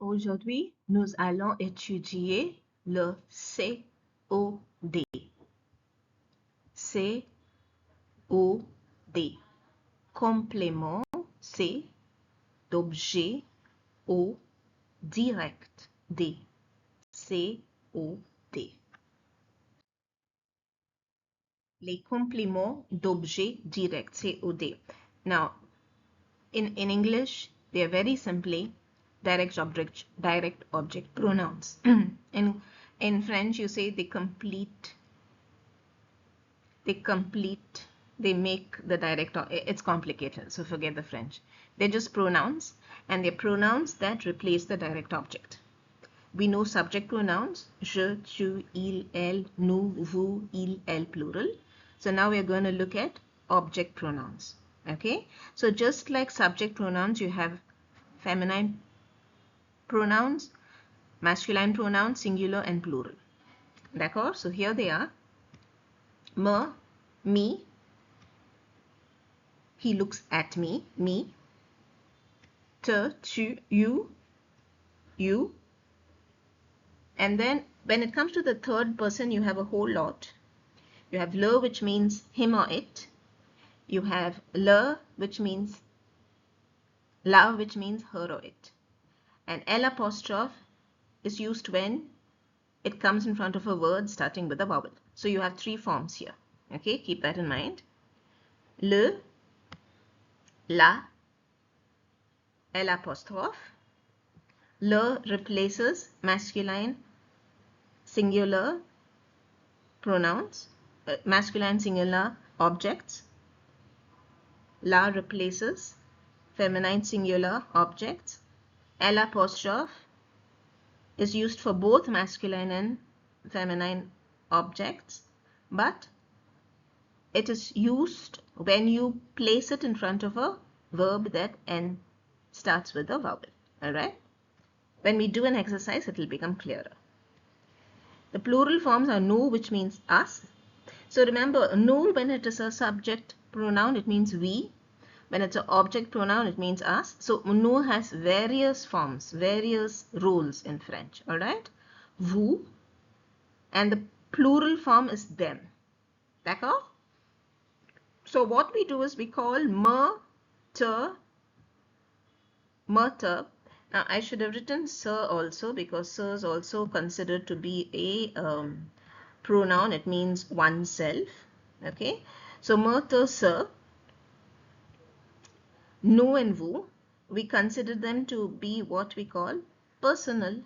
Aujourd'hui, nous allons étudier le COD. COD. Complément C d'objet O direct D. COD. Les compléments d'objet direct COD. Now, in English, they are very simply direct object pronouns. in French, you say they make the direct, it's complicated, so forget the French. They're just pronouns, and they're pronouns that replace the direct object. We know subject pronouns, je, tu, il, elle, nous, vous, il, elle, plural. So now we're going to look at object pronouns. Okay, so just like subject pronouns, you have feminine pronouns, masculine pronouns, singular and plural. D'accord? So here they are. Me, me. He looks at me, me. Te, tu, you, you. And then when it comes to the third person, you have a whole lot. You have le, which means him or it. You have le, which means la, which means her or it. And L apostrophe is used when it comes in front of a word starting with a vowel. So you have three forms here. Okay, keep that in mind. Le, la, L apostrophe. Le replaces masculine singular pronouns, masculine singular objects. La replaces feminine singular objects. L apostrophe is used for both masculine and feminine objects, but it is used when you place it in front of a verb that starts with a vowel. Alright? When we do an exercise, it will become clearer. The plural forms are nous, which means us. So remember, nous, when it is a subject pronoun, it means we. When it's an object pronoun, it means us. So nous has various forms, various roles in French. Alright? Vous. And the plural form is them. D'accord? So what we do is we call me, te. Now I should have written sir also, because sir is also considered to be a pronoun. It means oneself. Okay? So me, te, sir. Nous and vous, we consider them to be what we call personal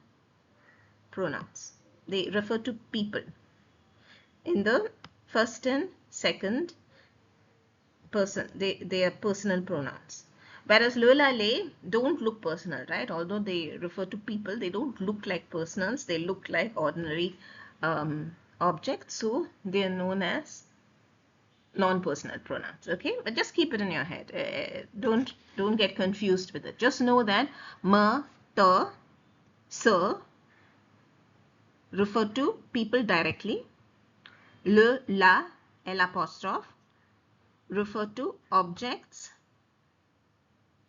pronouns. They refer to people. In the first and second person, they are personal pronouns. Whereas le, la, les don't look personal, right? Although they refer to people, they don't look like personals. They look like ordinary objects. So they are known as non-personal pronouns. Okay, but just keep it in your head. Don't get confused with it. Just know that me, te, sir refer to people directly. Le, la, L apostrophe refer to objects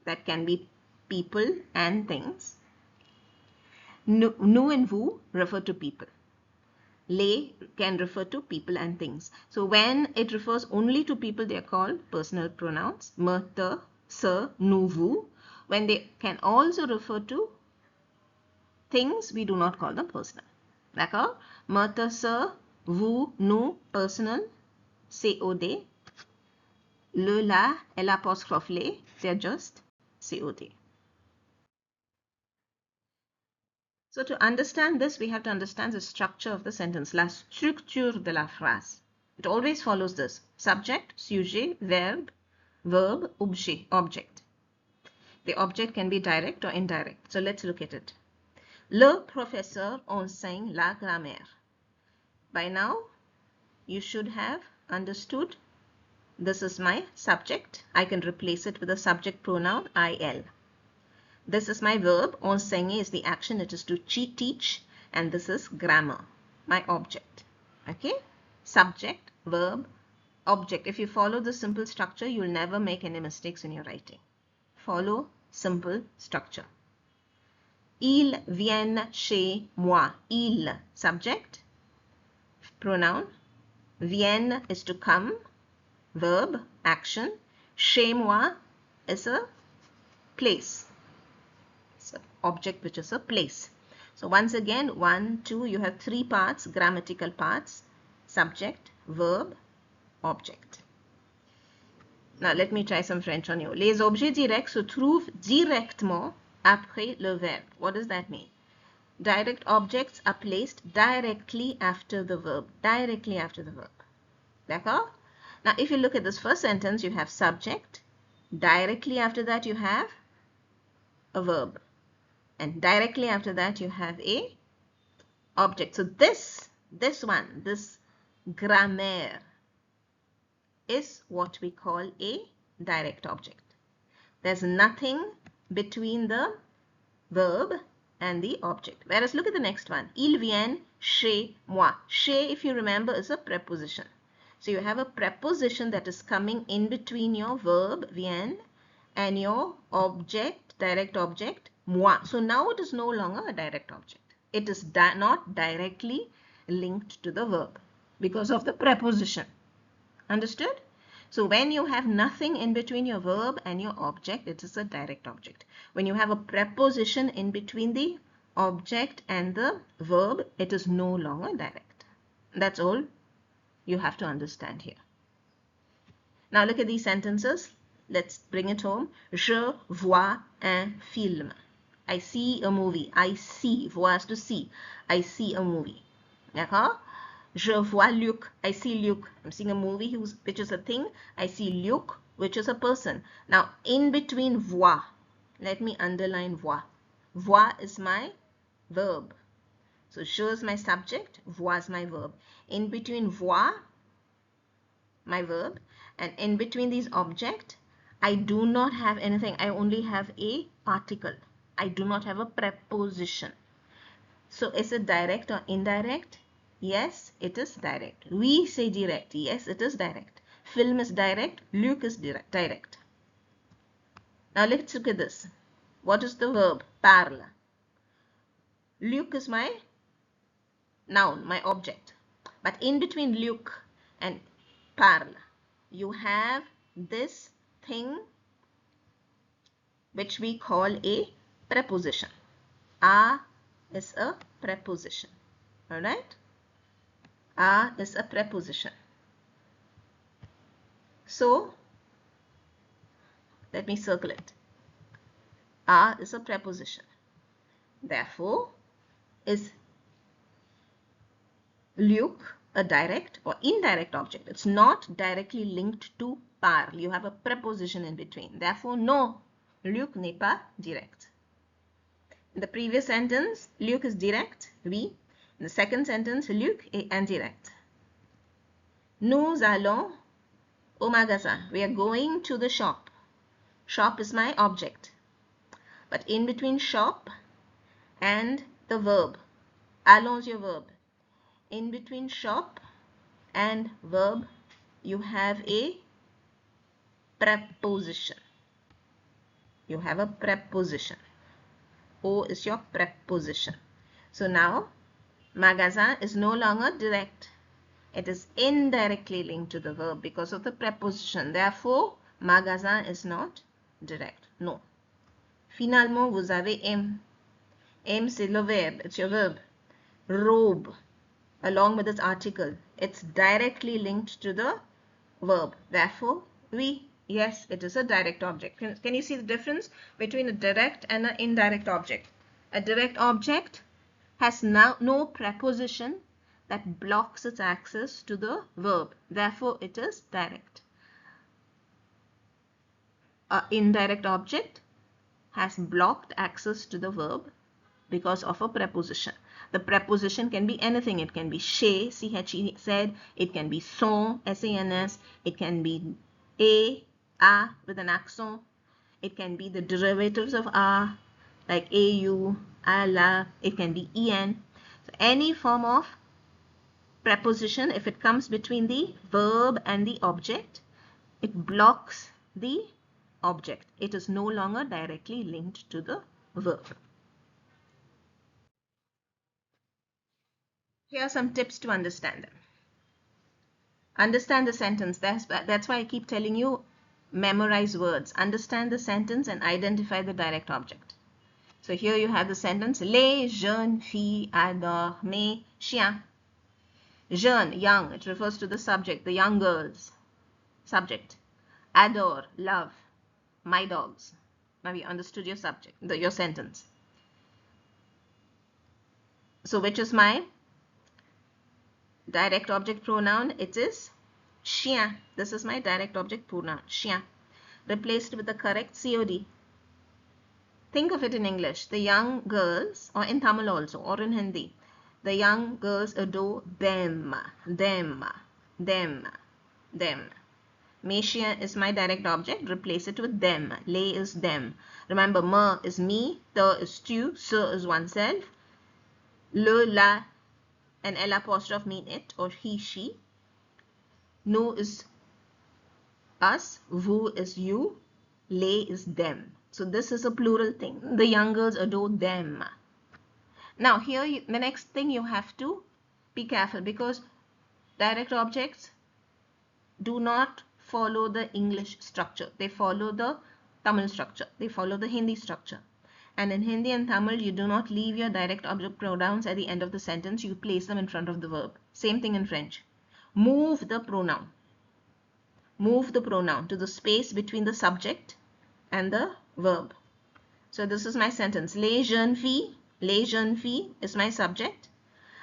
that can be people and things. Nous and vous refer to people. Les can refer to people and things. So when it refers only to people, they are called personal pronouns. Me, te, sir, nous, vous. When they can also refer to things, we do not call them personal. D'accord? Me, te, sir, vous, nous, personal, COD. Le, la, L apostrophe les, they are just COD. So to understand this, we have to understand the structure of the sentence, la structure de la phrase. It always follows this: subject, sujet, verb, objet, object. The object can be direct or indirect. So let's look at it. Le professeur enseigne la grammaire. By now, you should have understood this is my subject. I can replace it with a subject pronoun, il. This is my verb. Enseigner is the action. It is to teach. And this is grammar, my object. Okay? Subject, verb, object. If you follow this simple structure, you will never make any mistakes in your writing. Follow simple structure. Ils viennent chez moi. Ils, subject, pronoun. Viennent is to come, verb, action. Chez moi is a place. It's an object which is a place. So once again, 1, 2, you have 3 parts, grammatical parts. Subject, verb, object. Now let me try some French on you. Les objets directs se trouvent directement après le verbe. What does that mean? Direct objects are placed directly after the verb. Directly after the verb. D'accord? Now if you look at this first sentence, you have subject. Directly after that you have a verb. And directly after that you have a object. So this grammaire is what we call a direct object. There's nothing between the verb and the object. Whereas look at the next one. Ils viennent chez moi. Chez, if you remember, is a preposition. So you have a preposition that is coming in between your verb, vienne, and your object, direct object, moi. So now it is no longer a direct object. It is not directly linked to the verb because of the preposition. Understood? So when you have nothing in between your verb and your object, it is a direct object. When you have a preposition in between the object and the verb, it is no longer direct. That's all you have to understand here. Now look at these sentences. Let's bring it home. Je vois un film. I see a movie. I see. Voir is to see. I see a movie. D'accord? Je vois Luc. I see Luc. I'm seeing a movie which is a thing. I see Luc, which is a person. Now, in between voir, let me underline voir. Voir is my verb. So, je is my subject. Voir is my verb. In between voir, my verb, and in between these object, I do not have anything. I only have a particle. I do not have a preposition. So, is it direct or indirect? Yes, it is direct. We say direct. Yes, it is direct. Film is direct. Luc is direct. Now let's look at this. What is the verb? Parle. Luc is my noun, my object. But in between Luc and parle, you have this thing which we call a preposition. A is a preposition. Alright? A is a preposition. So, let me circle it. A is a preposition. Therefore, is Luc a direct or indirect object? It's not directly linked to parle. You have a preposition in between. Therefore, no, Luc n'est pas direct. In the previous sentence, Luc is direct, oui. In the second sentence, Luc est indirect. Nous allons au magasin. We are going to the shop. Shop is my object. But in between shop and the verb, allons is your verb. In between shop and verb, you have a preposition. You have a preposition. O is your preposition. So now, magasin is no longer direct. It is indirectly linked to the verb because of the preposition. Therefore, magasin is not direct. No. Finalement, vous avez aime. Aime, c'est le verbe. It's your verb. Robe, along with its article. It's directly linked to the verb. Therefore, oui, yes, it is a direct object. Can you see the difference between a direct and an indirect object? A direct object has now no preposition that blocks its access to the verb. Therefore, it is direct. An indirect object has blocked access to the verb because of a preposition. The preposition can be anything. It can be chez, C-H-E-Z. It can be son, S-A-N-S. It can be a with an accent. It can be the derivatives of a, like au, a, la. It can be en. So any form of preposition, if it comes between the verb and the object, it blocks the object. It is no longer directly linked to the verb. Here are some tips to understand them. Understand the sentence. That's why I keep telling you, memorize words. Understand the sentence and identify the direct object. So here you have the sentence, Les jeunes filles adorent mes chiens. Jeune, young, it refers to the subject, the young girls. Subject. Adore, love, my dogs. Now you understood your subject, your sentence. So which is my direct object pronoun? It is chien. This is my direct object pronoun, chien. Replaced with the correct COD. Think of it in English. The young girls, or in Tamil also, or in Hindi. The young girls adore them. Mes is my direct object. Replace it with them. Les is them. Remember, me is me. Te is tu. Se is oneself. Le, la, and L apostrophe mean it or he, she. Nous is us. Vous is you. Les is them. So this is a plural thing. The young girls adore them. Now here the next thing you have to be careful, because direct objects do not follow the English structure. They follow the Tamil structure. They follow the Hindi structure. And in Hindi and Tamil, you do not leave your direct object pronouns at the end of the sentence. You place them in front of the verb. Same thing in French. Move the pronoun. Move the pronoun to the space between the subject and the verb. So this is my sentence. Les jeunes filles is my subject.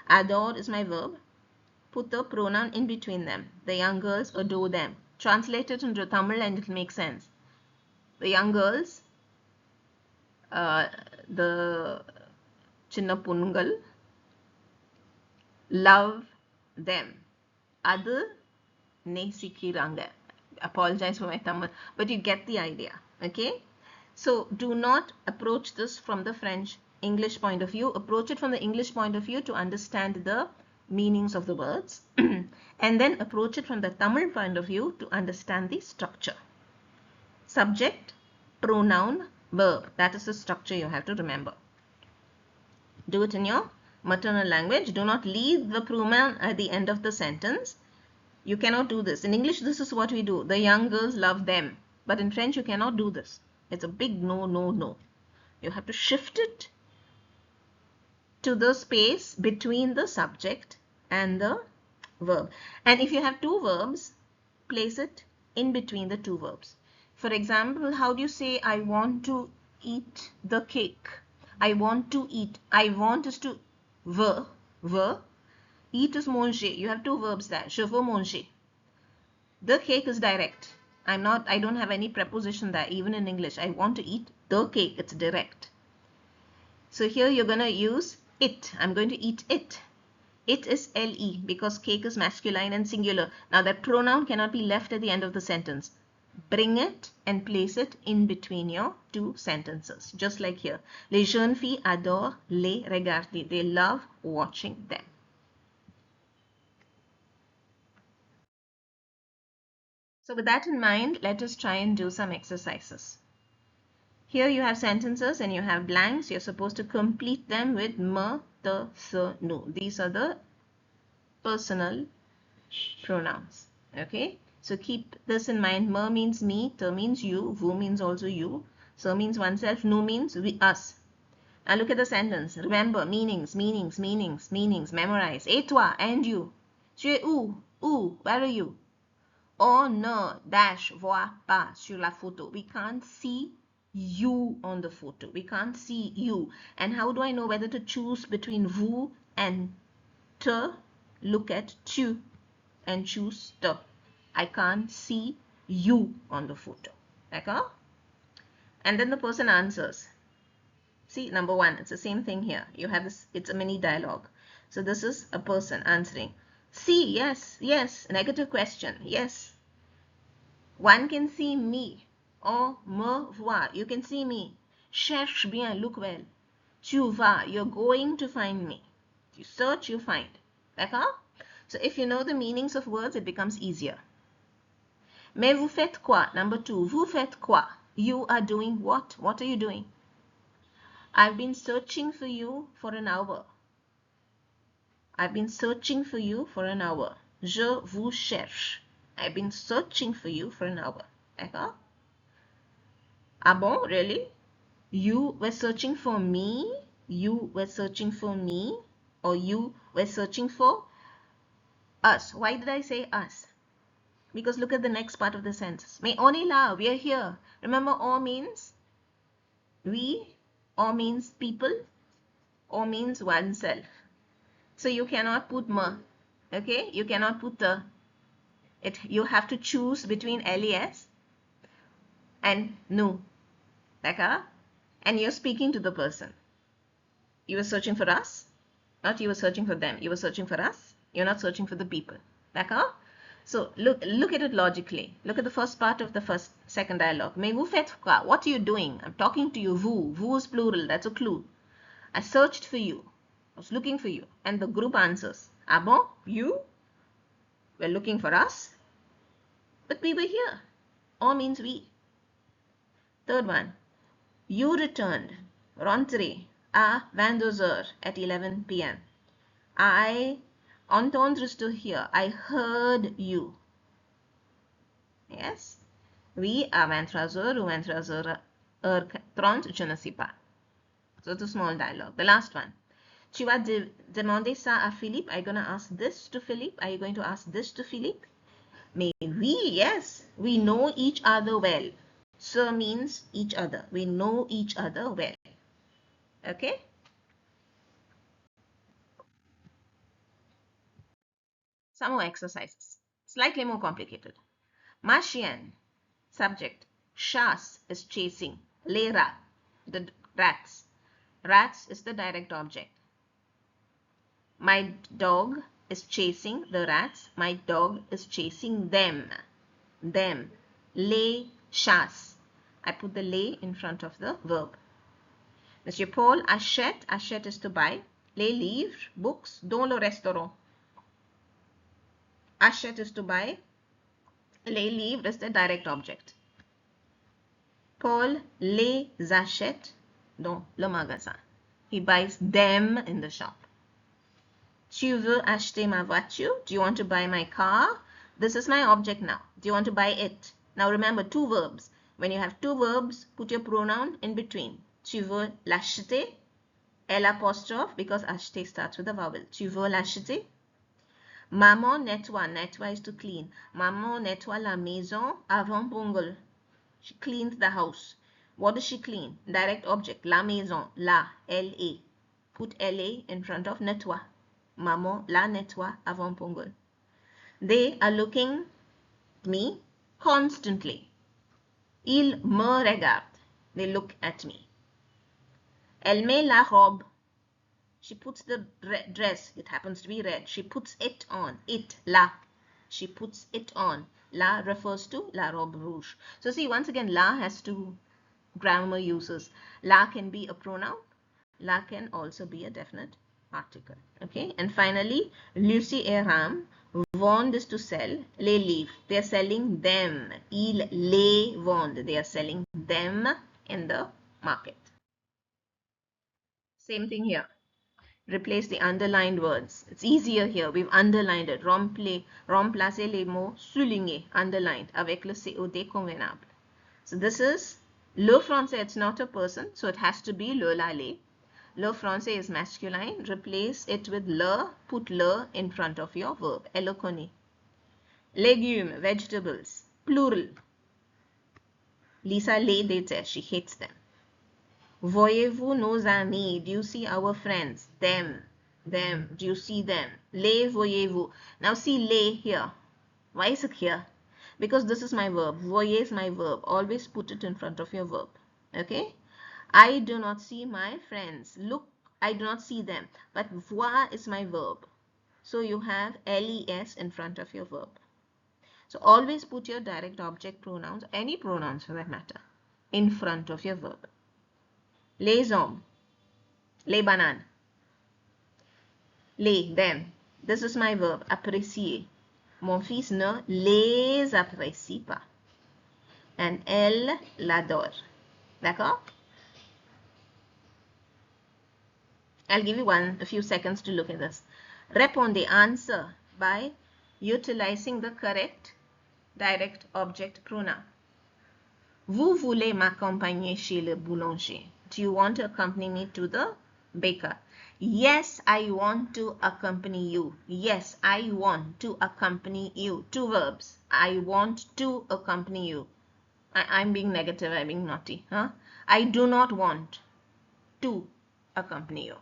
Adore is my verb. Put the pronoun in between them. The young girls adore them. Translate it into Tamil and it will make sense. The young girls, the chinna pungal, love them. Adu nesikiranga. Apologize for my Tamil, but you get the idea. Okay? So do not approach this from the English point of view. Approach it from the English point of view to understand the meanings of the words. And then approach it from the Tamil point of view to understand the structure. Subject, pronoun, verb. That is the structure you have to remember. Do it in your maternal language. Do not leave the pronoun at the end of the sentence. You cannot do this. In English, this is what we do. The young girls love them. But in French, you cannot do this. It's a big no, no, no. You have to shift it to the space between the subject and the verb. And if you have two verbs, place it in between the two verbs. For example, how do you say I want to eat the cake? I want to eat. I want is to ver. Eat is manger. You have two verbs there. Je veux manger. The cake is direct. I don't have any preposition there, even in English. I want to eat the cake. It's direct. So here you're going to use it. I'm going to eat it. It is LE because cake is masculine and singular. Now that pronoun cannot be left at the end of the sentence. Bring it and place it in between your two sentences. Just like here. Les jeunes filles adorent les regarder. They love watching them. So with that in mind, let us try and do some exercises. Here you have sentences and you have blanks. You're supposed to complete them with me, te, se, nous. These are the personal pronouns. Okay? So keep this in mind. Me means me, te means you, vous means also you, se means oneself, nous means us. Now look at the sentence. Remember meanings. Memorize. Et toi, and you. Tu es où? Où? Where are you? On ne dash voit pas sur la photo. We can't see you on the photo. We can't see you. And how do I know whether to choose between vous and te? Look at tu and choose te. I can't see you on the photo. Okay? And then the person answers. See, number one, it's the same thing here. You have this, it's a mini dialogue. So this is a person answering. See, yes, negative question, yes. One can see me. Or me voir, you can see me. Cherche bien, look well. Tu vas, you're going to find me. You search, you find. D'accord? So if you know the meanings of words, it becomes easier. Mais vous faites quoi? Number two, vous faites quoi? You are doing what? What are you doing? I've been searching for you for an hour. I've been searching for you for an hour. Je vous cherche. I've been searching for you for an hour. D'accord? Ah bon, really? You were searching for me? You were searching for me? Or you were searching for us? Why did I say us? Because look at the next part of the sentence. Mais on est là, we are here. Remember, on means we, or means people, or means oneself. So you cannot put me, okay? You cannot put the. You have to choose between les and nous, d'accord? And you're speaking to the person. You were searching for us, not you were searching for them. You were searching for us. You're not searching for the people, d'accord? So look at it logically. Look at the first part of the second dialogue. Mais vous faites quoi? What are you doing? I'm talking to you. Vous. Vous is plural. That's a clue. I searched for you. I was looking for you. And the group answers. Ah bon? You? Were looking for us? But we were here. Or means we. Third one. You returned. Rentré à 22h at 11 p.m. I entendre to hear. I heard you. Yes. Oui, à 23h ou 23h30, je ne sais pas. So it's a small dialogue. The last one. Tu vas demander ça à Philippe. Are you going to ask this to Philippe? Are you going to ask this to Philippe? Mais oui, yes. We know each other well. So means each other. We know each other well. Okay? Some more exercises. Slightly more complicated. Ma chienne. Subject. Chasse is chasing. Les rats. The rats. Rats is the direct object. My dog is chasing the rats. My dog is chasing them. Them. Les chasse. I put the les in front of the verb. Monsieur Paul achète. Achète is to buy. Les livres, books, dans le restaurant. Achète is to buy. Les livres is the direct object. Paul les achète dans le magasin. He buys them in the shop. Tu veux acheter ma voiture? Do you want to buy my car? This is my object now. Do you want to buy it? Now remember, two verbs. When you have two verbs, put your pronoun in between. Tu veux l'acheter? L apostrophe because acheter starts with a vowel. Tu veux l'acheter? Maman nettoie. Nettoie is to clean. Maman nettoie la maison avant Pongal. She cleans the house. What does she clean? Direct object. La maison. La. L-A. Put L-A in front of nettoie. Maman la nettoie avant Pongal. They are looking at me constantly. Ils me regardent. They look at me. Elle met la robe. She puts the dress. It happens to be red. She puts it on. It, la. She puts it on. La refers to la robe rouge. So see, once again, la has two grammar uses. La can be a pronoun. La can also be a definite article. Okay. And finally, Lucy et Ram vendent is to sell. Les livres. They are selling them. Ils les vendent. They are selling them in the market. Same thing here. Replace the underlined words. It's easier here. We've underlined it. Remplacer les mots soulignés, underlined, avec le COD convenable. So this is le français. It's not a person, so it has to be le, la, les. Le français is masculine. Replace it with le. Put le in front of your verb. Elle le connaît. Légumes, vegetables, plural. Lisa les déteste. She hates them. Voyez-vous nos amis? Do you see our friends? Them. Them. Do you see them? Les voyez-vous. Now see les here. Why is it here? Because this is my verb. Voyez is my verb. Always put it in front of your verb. Okay? I do not see my friends. Look, I do not see them. But voir is my verb. So you have les in front of your verb. So always put your direct object pronouns, any pronouns for that matter, in front of your verb. Les hommes, les bananes, les, them. This is my verb, apprécier. Mon fils ne les apprécie pas. And elle l'adore. D'accord? I'll give you a few seconds to look at this. Répondez, answer, by utilizing the correct direct object pronoun. Vous voulez m'accompagner chez le boulanger? Do you want to accompany me to the baker? Yes, I want to accompany you. Yes, I want to accompany you. Two verbs. I want to accompany you. I'm being negative, I'm being naughty. Huh? I do not want to accompany you.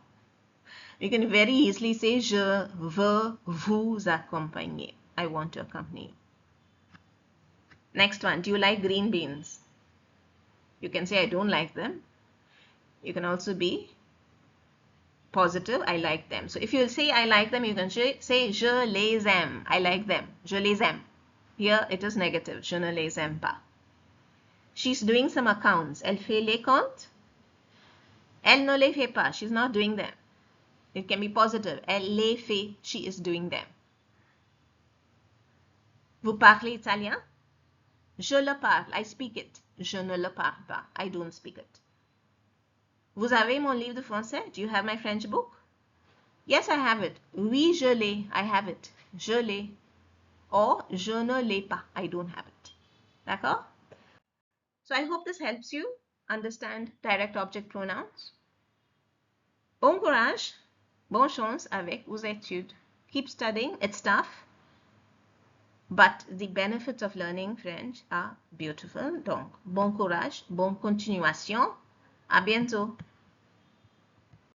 You can very easily say je veux vous accompagner. I want to accompany you. Next one, do you like green beans? You can say I don't like them. You can also be positive, I like them. So if you say I like them, you can say je les aime. I like them. Je les aime. Here it is negative. Je ne les aime pas. She's doing some accounts. Elle fait les comptes. Elle ne les fait pas. She's not doing them. It can be positive. Elle les fait. She is doing them. Vous parlez italien? Je le parle. I speak it. Je ne le parle pas. I don't speak it. Vous avez mon livre de français? Do you have my French book? Yes, I have it. Oui, je l'ai. I have it. Je l'ai. Or, je ne l'ai pas. I don't have it. D'accord? So I hope this helps you understand direct object pronouns. Bon courage. Bonne chance avec vos études. Keep studying. It's tough. But the benefits of learning French are beautiful. Donc, bon courage. Bonne continuation. À bientôt.